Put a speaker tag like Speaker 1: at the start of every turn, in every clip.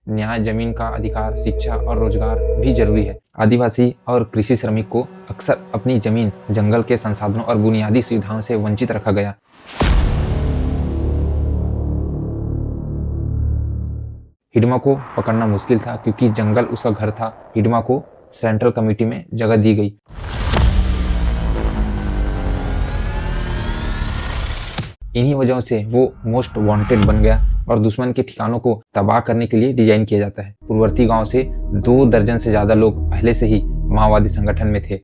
Speaker 1: न्याय, जमीन का अधिकार, शिक्षा और रोजगार भी जरूरी है। आदिवासी और कृषि श्रमिक को अक्सर अपनी जमीन, जंगल के संसाधनों और बुनियादी सुविधाओं से वंचित रखा गया। हिडमा को पकड़ना मुश्किल था क्योंकि जंगल उसका घर था। हिडमा को सेंट्रल कमेटी में जगह दी गई। इन्हीं वजहों से वो मोस्ट वांटेड बन गया और दुश्मन के ठिकानों को तबाह करने के लिए डिजाइन किया जाता है। पूर्ववर्ती गांव से 2 दर्जन से ज्यादा लोग पहले से ही माओवादी संगठन में थे।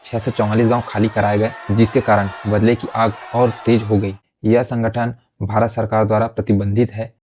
Speaker 1: 644 गांव खाली कराए गए, जिसके कारण बदले की आग और तेज हो गई। यह संगठन भारत सरकार द्वारा प्रतिबंधित है।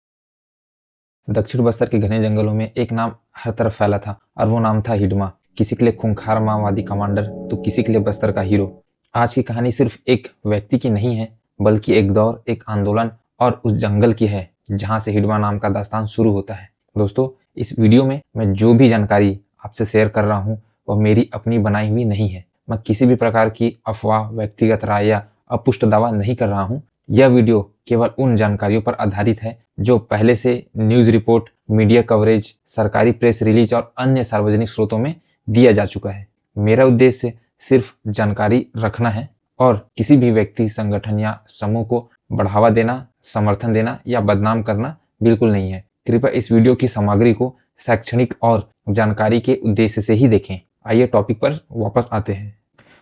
Speaker 1: दक्षिण बस्तर के घने जंगलों में एक नाम हर तरफ फैला था और वो नाम था हिडमा। किसी के लिए खूंखार माओवादी कमांडर तो किसी के लिए बस्तर का हीरो। आज की कहानी सिर्फ एक व्यक्ति की नहीं है, बल्कि एक दौर, एक आंदोलन और उस जंगल की है जहां से हिडमा नाम का दास्तान शुरू होता है। दोस्तों, इस वीडियो में मैं जो भी जानकारी आपसे शेयर कर रहा हूं वह मेरी अपनी बनाई हुई नहीं है। मैं किसी भी प्रकार की अफवाह, व्यक्तिगत राय या अपुष्ट दावा नहीं कर रहा हूं। यह वीडियो केवल उन जानकारियों पर आधारित है जो पहले से न्यूज रिपोर्ट, मीडिया कवरेज, सरकारी प्रेस रिलीज और अन्य सार्वजनिक स्रोतों में दिया जा चुका है। मेरा उद्देश्य सिर्फ जानकारी रखना है और किसी भी व्यक्ति, संगठन या समूह को बढ़ावा देना, समर्थन देना या बदनाम करना बिल्कुल नहीं है। कृपया इस वीडियो की सामग्री को शैक्षणिक और जानकारी के उद्देश्य से ही देखें। आइए टॉपिक पर वापस आते हैं।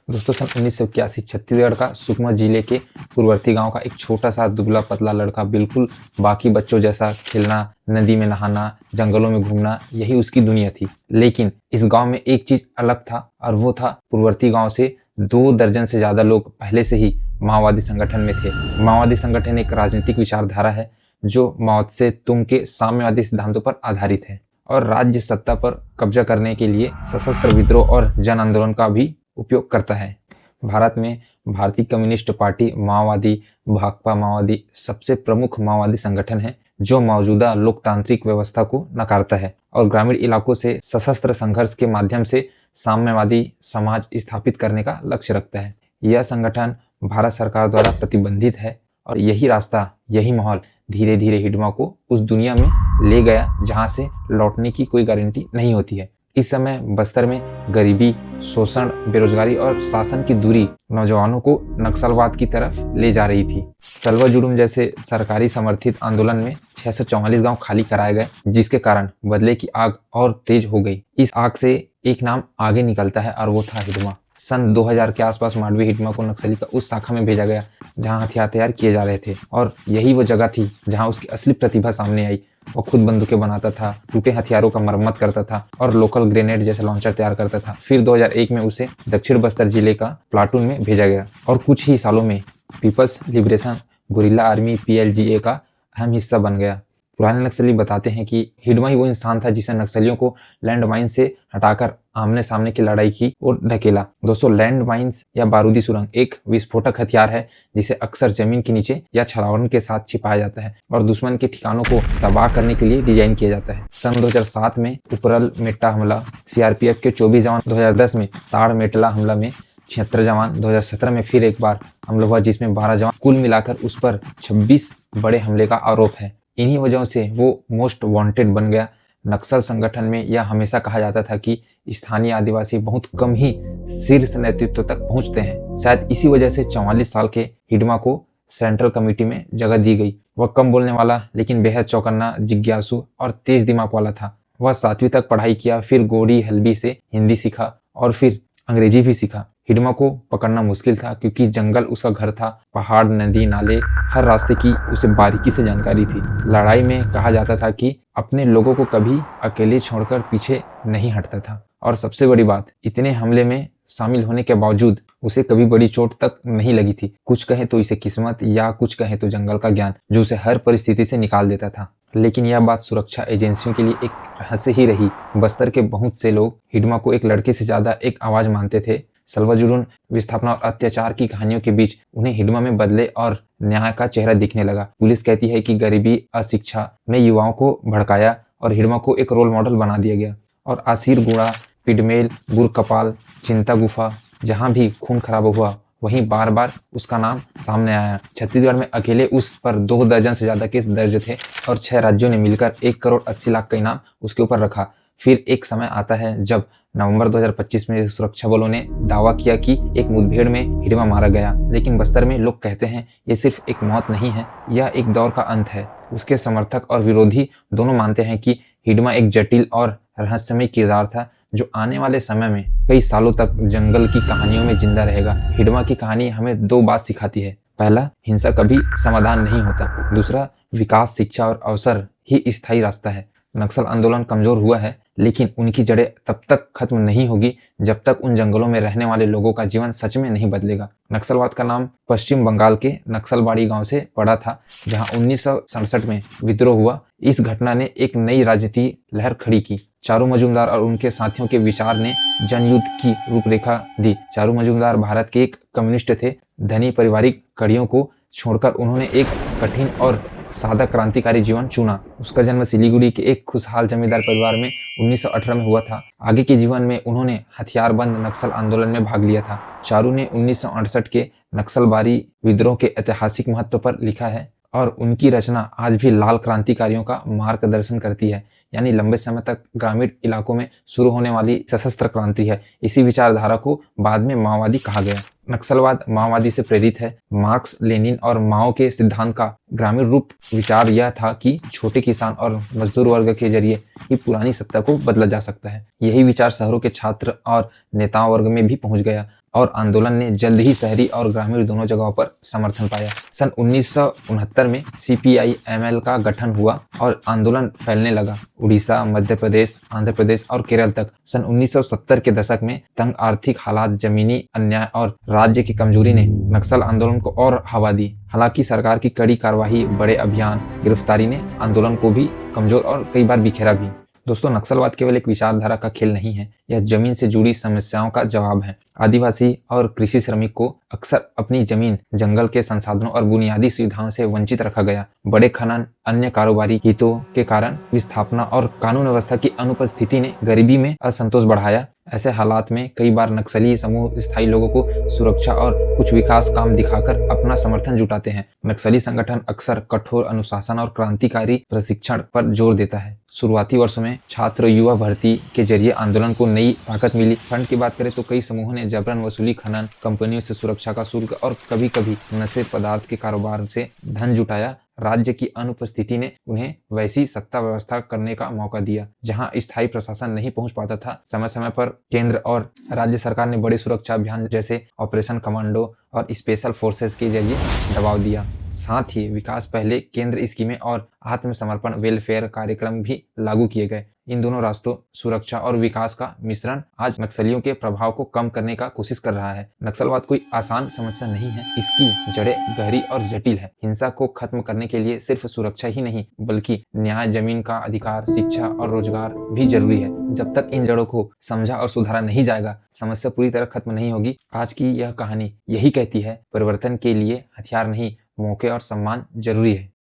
Speaker 1: दोस्तों, सन 1981 छत्तीसगढ़ का सुकमा जिले के पूर्ववर्ती गांव का एक छोटा सा दुबला पतला लड़का, बिल्कुल बाकी बच्चों जैसा खेलना, नदी में नहाना, जंगलों में घूमना, यही उसकी दुनिया थी। लेकिन इस गांव में एक चीज अलग था और वो था पूर्ववर्ती गांव से 2 दर्जन से ज्यादा लोग पहले से ही माओवादी संगठन में थे। माओवादी संगठन एक राजनीतिक विचारधारा है जो माओ त्से तुंग के साम्यवादी सिद्धांतों पर आधारित है और राज्य सत्ता पर कब्जा करने के लिए सशस्त्र विद्रोह और जन आंदोलन का भी उपयोग करता है। भारत में भारतीय कम्युनिस्ट पार्टी माओवादी, भाकपा माओवादी सबसे प्रमुख माओवादी संगठन है जो मौजूदा लोकतांत्रिक व्यवस्था को नकारता है और ग्रामीण इलाकों से सशस्त्र संघर्ष के माध्यम से साम्यवादी समाज स्थापित करने का लक्ष्य रखता है। यह संगठन भारत सरकार द्वारा प्रतिबंधित है और यही रास्ता, यही माहौल धीरे धीरे हिडमा को उस दुनिया में ले गया जहां से लौटने की कोई गारंटी नहीं होती है। इस समय बस्तर में गरीबी, शोषण, बेरोजगारी और शासन की दूरी नौजवानों को नक्सलवाद की तरफ ले जा रही थी। सलवा जुडुम जैसे सरकारी समर्थित आंदोलन में 644 गांव खाली कराए गए, जिसके कारण बदले की आग और तेज हो गई। इस आग से एक नाम आगे निकलता है और वो था हिडमा। सन 2000 के आसपास मांडवी हिडमा को नक्सली का उस शाखा में भेजा गया जहां हथियार तैयार किए जा रहे थे और यही वो जगह थी जहां उसकी असली प्रतिभा सामने आई। वो खुद बंदूकें बनाता था, टूटे हथियारों का मरम्मत करता था और लोकल ग्रेनेड जैसे लॉन्चर तैयार करता था। फिर 2001 में उसे दक्षिण बस्तर जिले का प्लाटून में भेजा गया और कुछ ही सालों में People's Liberation guerrilla army PLGA का अहम हिस्सा बन गया। पुराने नक्सली बताते हैं कि हिडमा ही वो इंसान था जिसे नक्सलियों को लैंड माइन से हटाकर आमने सामने की लड़ाई की ओर ढकेला। दोस्तों, लैंड माइन्स या बारूदी सुरंग एक विस्फोटक हथियार है जिसे अक्सर जमीन के नीचे या छलावरण के साथ छिपाया जाता है और दुश्मन के ठिकानों को तबाह करने के लिए डिजाइन किया जाता है। सन 2007 में उपरल मेट्टा हमला, CRPF के 24 जवान, 2010 में ताड़ मेटला हमला में 76 जवान, 2017 में फिर एक बार हमला हुआ जिसमें 12 जवान, कुल मिलाकर उस पर 26 बड़े हमले का आरोप है। इन्हीं वजहों से वो मोस्ट वांटेड बन गया। नक्सल संगठन में यह हमेशा कहा जाता था कि स्थानीय आदिवासी बहुत कम ही शीर्ष नेतृत्व तक पहुंचते हैं। शायद इसी वजह से 44 साल के हिडमा को सेंट्रल कमेटी में जगह दी गई। वह कम बोलने वाला लेकिन बेहद चौकन्ना, जिज्ञासु और तेज दिमाग वाला था। वह 7वीं तक पढ़ाई किया, फिर गोड़ी हल्बी से हिंदी सीखा और फिर अंग्रेजी भी सीखा। हिडमा को पकड़ना मुश्किल था क्योंकि जंगल उसका घर था। पहाड़, नदी, नाले, हर रास्ते की उसे बारीकी से जानकारी थी। लड़ाई में कहा जाता था कि अपने लोगों को कभी अकेले छोड़कर पीछे नहीं हटता था और सबसे बड़ी बात, इतने हमले में शामिल होने के बावजूद उसे कभी बड़ी चोट तक नहीं लगी थी। कुछ कहे तो इसे किस्मत या कुछ कहे तो जंगल का ज्ञान जो उसे हर परिस्थिति से निकाल देता था। लेकिन यह बात सुरक्षा एजेंसियों के लिए एक रहस्य ही रही। बस्तर के बहुत से लोग हिडमा को एक लड़के से ज्यादा एक आवाज मानते थे। सलवा जुडुम, विस्थापना और अत्याचार की कहानियों के बीच उन्हें हिडमा में बदले और न्याय का चेहरा दिखने लगा। पुलिस कहती है कि गरीबी, अशिक्षा ने युवाओं को भड़काया और हिडमा को एक रोल मॉडल बना दिया गया। और आसिर गुड़ा, पिडमेल, बुरकपाल, चिंता गुफा, जहां भी खून खराब हुआ वहीं बार बार उसका नाम सामने आया। छत्तीसगढ़ में अकेले उस पर 2 दर्जन से ज्यादा केस दर्ज थे और 6 राज्यों ने मिलकर 1,80,00,000 का इनाम उसके ऊपर रखा। फिर एक समय आता है जब नवंबर 2025 में सुरक्षा बलों ने दावा किया कि एक मुठभेड़ में हिडमा मारा गया, लेकिन बस्तर में लोग कहते हैं ये सिर्फ एक मौत नहीं है, यह एक दौर का अंत है। उसके समर्थक और विरोधी दोनों मानते हैं कि हिडमा एक जटिल और रहस्यमय किरदार था जो आने वाले समय में कई सालों तक जंगल की कहानियों में जिंदा रहेगा। हिडमा की कहानी हमें 2 बात सिखाती है। पहला, हिंसा कभी समाधान नहीं होता। दूसरा, विकास, शिक्षा और अवसर ही स्थायी रास्ता है। नक्सल आंदोलन कमजोर हुआ है, लेकिन उनकी जड़ें तब तक खत्म नहीं होगी जब तक उन जंगलों में रहने वाले लोगों का जीवन सच में नहीं बदलेगा। नक्सलवाद का नाम पश्चिम बंगाल के नक्सलबाड़ी गांव से पड़ा था, जहां 1967 में विद्रोह हुआ। इस घटना ने एक नई राजनीति लहर खड़ी की। चारू मजूमदार और उनके साथियों के विचार ने जनयुद्ध की रूपरेखा दी। चारू मजूमदार भारत के एक कम्युनिस्ट थे। धनी पारिवारिक कड़ियों को छोड़कर उन्होंने एक कठिन और सादा क्रांतिकारी जीवन चुना। उसका जन्म सिलीगुड़ी के एक खुशहाल जमींदार परिवार में 1918 में हुआ था। आगे के जीवन में उन्होंने हथियारबंद नक्सल आंदोलन में भाग लिया था। चारू ने 1968 के नक्सलबारी विद्रोह के ऐतिहासिक महत्व पर लिखा है और उनकी रचना आज भी लाल क्रांतिकारियों का मार्गदर्शन करती है। यानी लंबे समय तक ग्रामीण इलाकों में शुरू होने वाली सशस्त्र क्रांति है। इसी विचारधारा को बाद में माओवादी कहा गया। नक्सलवाद माओवादी से प्रेरित है। मार्क्स, लेनिन और माओ के सिद्धांत का ग्रामीण रूप विचार यह था कि छोटे किसान और मजदूर वर्ग के जरिए ही पुरानी सत्ता को बदला जा सकता है। यही विचार शहरों के छात्र और नेताओं वर्ग में भी पहुंच गया और आंदोलन ने जल्द ही शहरी और ग्रामीण दोनों जगहों पर समर्थन पाया। सन 1969 में CPI-ML का गठन हुआ और आंदोलन फैलने लगा। उड़ीसा, मध्य प्रदेश, आंध्र प्रदेश और केरल तक। सन 1970 के दशक में तंग आर्थिक हालात, जमीनी अन्याय और राज्य की कमजोरी ने नक्सल आंदोलन को और हवा दी। हालांकि सरकार की कड़ी कार्रवाई, बड़े अभियान, गिरफ्तारी ने आंदोलन को भी कमजोर और कई बार बिखेरा भी। दोस्तों, नक्सलवाद केवल एक विचारधारा का खेल नहीं है, यह जमीन से जुड़ी समस्याओं का जवाब है। आदिवासी और कृषि श्रमिक को अक्सर अपनी जमीन, जंगल के संसाधनों और बुनियादी सुविधाओं से वंचित रखा गया। बड़े खनन, अन्य कारोबारी हितों के कारण विस्थापना और कानून व्यवस्था की अनुपस्थिति ने गरीबी में असंतोष बढ़ाया। ऐसे हालात में कई बार नक्सली समूह स्थायी लोगों को सुरक्षा और कुछ विकास काम दिखाकर अपना समर्थन जुटाते हैं। नक्सली संगठन अक्सर कठोर अनुशासन और क्रांतिकारी प्रशिक्षण पर जोर देता है। शुरुआती वर्षों में छात्र युवा भर्ती के जरिए आंदोलन को नई ताकत मिली। फंड की बात करें तो कई समूहों ने जबरन वसूली, खनन, कंपनियों से सुरक्षा का शुल्क और कभी कभी नशे पदार्थ के कारोबार से धन जुटाया। राज्य की अनुपस्थिति ने उन्हें वैसी सत्ता व्यवस्था करने का मौका दिया जहां स्थायी प्रशासन नहीं पहुंच पाता था। समय समय पर केंद्र और राज्य सरकार ने बड़े सुरक्षा अभियान जैसे ऑपरेशन कमांडो और स्पेशल फोर्सेस के जरिए दबाव दिया। साथ ही विकास पहले केंद्र स्कीमें और आत्मसमर्पण वेलफेयर कार्यक्रम भी लागू किए गए। इन दोनों रास्तों, सुरक्षा और विकास का मिश्रण, आज नक्सलियों के प्रभाव को कम करने का कोशिश कर रहा है। नक्सलवाद कोई आसान समस्या नहीं है, इसकी जड़ें गहरी और जटिल है। हिंसा को खत्म करने के लिए सिर्फ सुरक्षा ही नहीं, बल्कि न्याय, जमीन का अधिकार, शिक्षा और रोजगार भी जरूरी है। जब तक इन जड़ों को समझा और सुधारा नहीं जाएगा, समस्या पूरी तरह खत्म नहीं होगी। आज की यह कहानी यही कहती है, परिवर्तन के लिए हथियार नहीं, मौके और सम्मान जरूरी है।